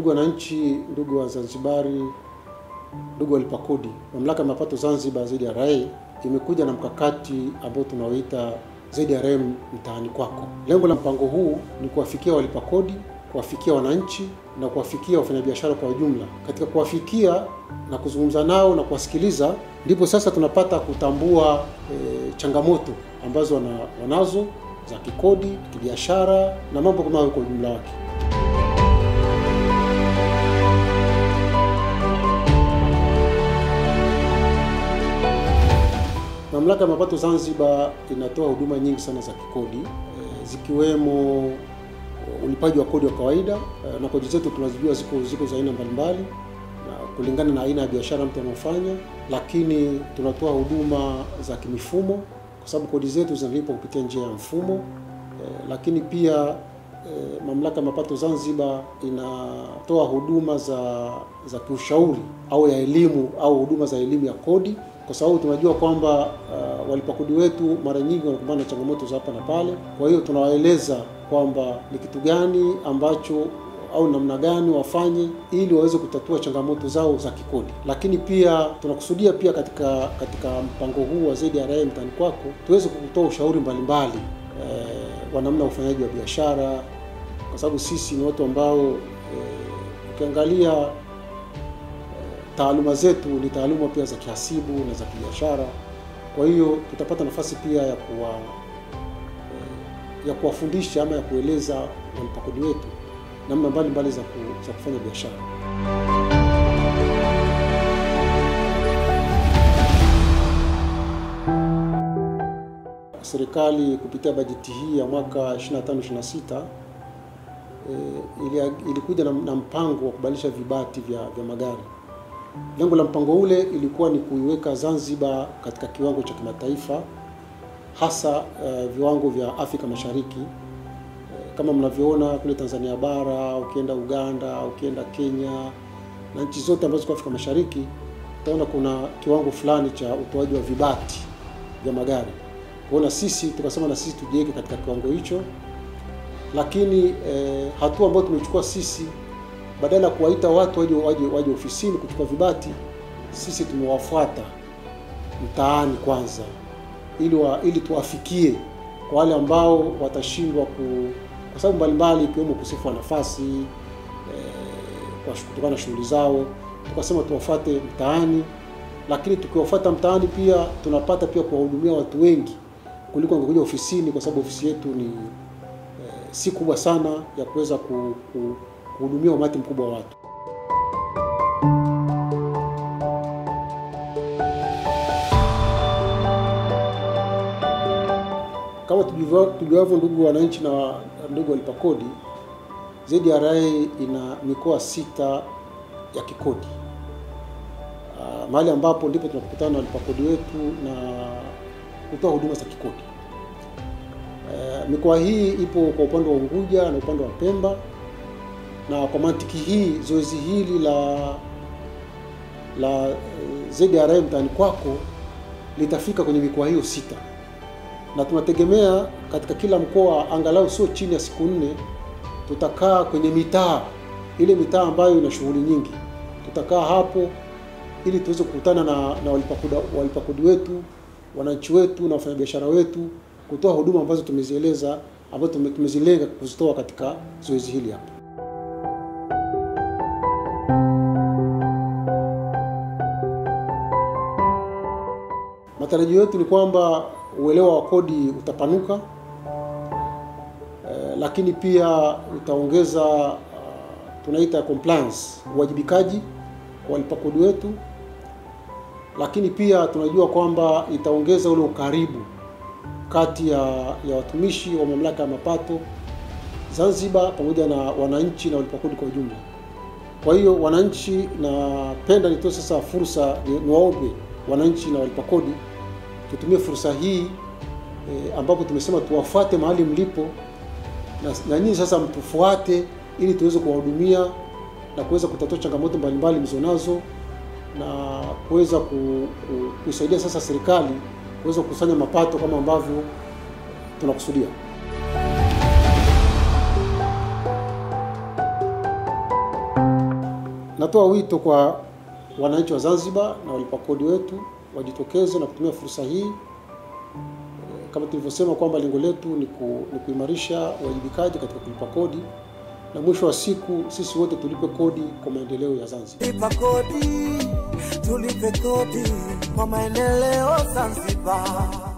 Ndugu wananchi, ndugu wa Zanzibari, ndugu walipa kodi, Mamlaka ya Mapato Zanzibar ZRA imekuja na mkakati ambao tunaoita ZRA mtaani kwako. Lengo la mpango huu ni kuwafikia walipa kodi, kuwafikia wananchi na kuwafikia wafanyabiashara kwa ujumla. Katika kuwafikia na kuzungumza nao na kuwasikiliza, ndipo sasa tunapata kutambua changamoto ambazo wanazo za kikodi, kibiashara na mambo kama hayo kwa ujumla wake. Mamlaka ya Mapato Zanzibar inatoa huduma nyingi sana za kikodi, zikiwemo ulipaji wa kodi wa kawaida, na kodi zetu tunazijua ziko za aina mbalimbali na kulingana na aina ya biashara mtu anafanya, lakini tunatoa huduma za kimifumo kwa sababu kodi zetu zinalipwa kupitia njia ya mfumo, lakini pia Mamlaka ya Mapato Zanzibar inatoa huduma za kiushauri au ya elimu au huduma za elimu ya kodi, kwa sababu tunajua kwamba walipa kodi wetu mara nyingi wanakumbana na changamoto za hapa na pale. Kwa hiyo tunawaeleza kwamba ni kitu gani ambacho au namna gani wafanye ili waweze kutatua changamoto zao za kikodi. Lakini pia tunakusudia pia katika mpango huu wa ZRA mtaani kwako tuweze kutoa ushauri mbalimbali wa namna ufanyaji wa biashara, kwa sababu sisi ni watu ambao ukiangalia taaluma zetu ni taaluma pia za kihasibu na za kibiashara. Kwa hiyo tutapata nafasi pia ya kuwafundisha ama ya kueleza walipa kodi wetu namna mbalimbali za kufanya biashara. Serikali kupitia bajeti hii ya mwaka 25-26 ilikuja na mpango wa kubadilisha vibati vya magari. Lengo la mpango ule ilikuwa ni kuiweka Zanzibar katika kiwango cha kimataifa, hasa viwango vya Afrika Mashariki. Kama mnavyoona kule Tanzania bara, ukienda Uganda, ukienda Kenya na nchi zote ambazo ziko Afrika Mashariki, utaona kuna kiwango fulani cha utoaji wa vibati vya magari. Kwa hiyo sisi tukasema na sisi tujiweke katika kiwango hicho, lakini hatua ambayo tumechukua sisi, badala ya kuwaita watu waje ofisini kuchukua vibati, sisi tumewafuata mtaani kwanza ili tuwafikie kwa wale ambao watashindwa kwa sababu mbalimbali, ikiwemo ukosefu wa nafasi kutokana na shughuli zao. Tukasema tuwafuate mtaani, lakini tukiwafuata mtaani pia tunapata pia kuwahudumia watu wengi kuliko ungekuja ofisini, kwa sababu ofisi yetu ni si kubwa sana ya kuweza kuhudumia umati mkubwa wa watu. Kama tujuavyo, ndugu wananchi na ndugu walipa kodi, ZRA ina mikoa 6 ya kikodi, mahali ambapo ndipo tunakutana na walipa kodi wetu na kutoa huduma za kikodi. Mikoa hii ipo kwa upande wa Unguja na upande wa Pemba, na kwa mantiki hii zoezi hili la ZRA mtaani kwako litafika kwenye mikoa hiyo 6, na tunategemea katika kila mkoa angalau sio chini ya siku 4 tutakaa kwenye mitaa, ile mitaa ambayo ina shughuli nyingi. Tutakaa hapo ili tuweze kukutana na walipa kodi wetu, wananchi wetu na wafanyabiashara wetu, kutoa huduma ambazo tumezieleza, ambazo tumezilenga kuzitoa katika zoezi hili hapa. Matarajio yetu ni kwamba uelewa wa kodi utapanuka, lakini pia utaongeza tunaita compliance, uwajibikaji kwa walipa kodi wetu, lakini pia tunajua kwamba itaongeza ule ukaribu kati ya watumishi wa Mamlaka ya Mapato Zanzibar pamoja na wananchi na walipa kodi kwa ujumla. Kwa hiyo wananchi, napenda nitoe sasa fursa niwaombe wananchi na walipa kodi tutumie fursa hii ambapo tumesema tuwafuate mahali mlipo, na nyinyi sasa mtufuate ili tuweze kuwahudumia na kuweza kutatua changamoto mbalimbali mlizonazo na kuweza kusaidia sasa serikali kuweza kukusanya mapato kama ambavyo tunakusudia. Natoa wito kwa wananchi wa Zanzibar na walipa kodi wetu wajitokeze na kutumia fursa hii. Kama tulivyosema kwamba lengo letu ni kuimarisha uwajibikaji katika kulipa kodi, na mwisho wa siku sisi wote tulipe kodi kwa maendeleo ya Zanzibar. Lipa kodi, tulipe kodi kwa maendeleo Zanzibar.